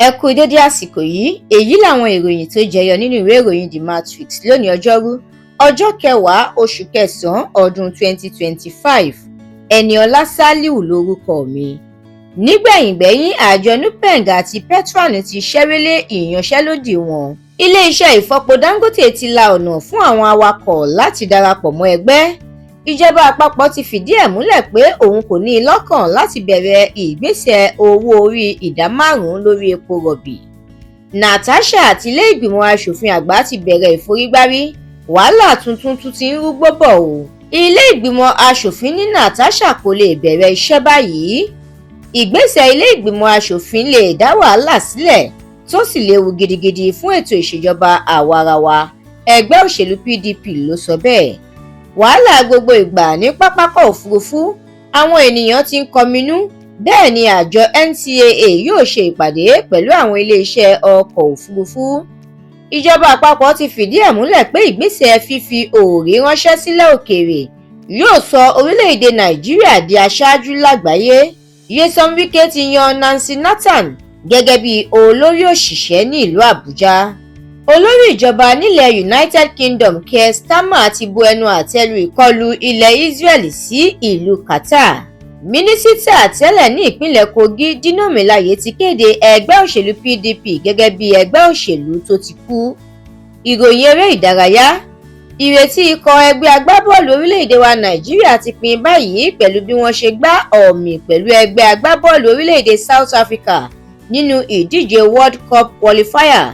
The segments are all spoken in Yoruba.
Ẹ kú dédé àsìkò yìí, èyí làwọn ìròyìn tó jẹyọ nínú ìwé ìròyìn TheMatrix lónìí ọjọ́rú ọjọ́ kẹwàá oṣù kẹsàn-án ọdún 2025. Ẹniọlá Sálíù lórúkọ mi. Nígbẹ̀yìngbẹ́yín àjọ NUPENG àti Petron ti ṣẹ́rélé ìyanṣẹ́lódì wọn. Ilé-iṣẹ́ ìfọpo Dangote ti la ọ̀nà fún àwọn awakọ̀ láti darapọ̀ mọ́ ẹgbẹ́. Ìjọba àpapọ̀ ti fìdí ẹ̀ múlẹ̀ pé òun kò ní lọ́kàn láti bẹ̀rẹ̀ ìgbésẹ̀ owó orí ìdá 5 lórí epo rọ̀bì. Natasha àti ilé ìgbìmọ̀ aṣòfin àgbà ti bẹ̀rẹ̀ ìforígbárí. Wàhálà tuntun tún ti ń rúgbó bọ̀ o. Ilé ìgbìmọ̀ aṣòfin ní Natasha kò lè bẹ̀rẹ̀ iṣẹ́ báyìí. Ìgbésẹ̀ ilé ìgbìmọ̀ aṣòfin lè dá wàhálà sílẹ̀ tó sì léwu gidigidi fún ètò ìṣèjọba àwarawa. Ẹgbẹ́ òṣèlú PDP ló sọ bẹ́ẹ̀. Wàhálà gbogbo ìgbà ní pápákọ̀ òfurufú, àwọn ènìyàn ti ń kọminú. Bẹ́ẹ̀ ni àjọ NCAA yóò ṣe ìpàdé pẹ̀lú àwọn iléeṣẹ́ ọkọ̀ òfurufú. Ìjọba àpapọ̀ ti fìdí ẹ̀ múlẹ̀ pé ìgbésẹ̀ fífi òòrí ránṣẹ́ sílẹ̀ òkèèrè yóò sọ orílẹ̀-èdè Nàìjíríà di aṣáájú lágbàáyé. Nyesom Wike ti yan Nancy Nathan gẹ́gẹ́ bí olórí òṣìṣẹ́ ní ìlú Àbújá. Olórí ìjọba nílẹ̀ United Kingdom Keir Starmer ti bu ẹnu àtẹ́ lu ìkọlù ilẹ̀ Israel sí ìlú Qatar. Mínísítà tẹ́lẹ̀ ní ìpínlẹ̀ Kogi Dino Melaye ti kéde ẹgbẹ́ òṣèlú PDP gẹ́gẹ́ bí ẹgbẹ́ òṣèlú tó ti kú. Ìròyìn eré ìdárayá. Ìrètí ikọ̀ ẹgbẹ́ agbábọ́ọ̀lù orílẹ̀-èdè wa Nàìjíríà ti pin báyìí pẹ̀lú bí wọ́n ṣe gbá ọ̀mì pẹ̀lú ẹgbẹ́ agbábọ́ọ̀lù orílẹ̀-èdè South Africa nínú ìdíje World Cup qualifier.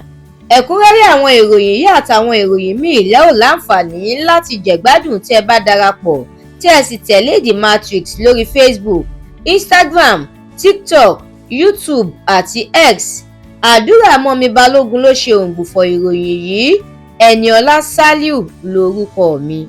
Ẹ̀kúnrẹ́rẹ́ àwọn ìròyìn yìí àtàwọn ìròyìn míì lẹ́ ò láǹfààní láti jẹ̀gbádùn tẹ́ ẹ bá darapọ̀ tẹ́ ẹ sì tẹ̀lé TheMatrix lórí Facebook, Instagram, TikTok, YouTube àti X. Àdúrà mọ́mi Balógun ló ṣe òǹgbùfọ̀ ìròyìn yìí. Ẹniọlá Sálíù lórúkọ mi.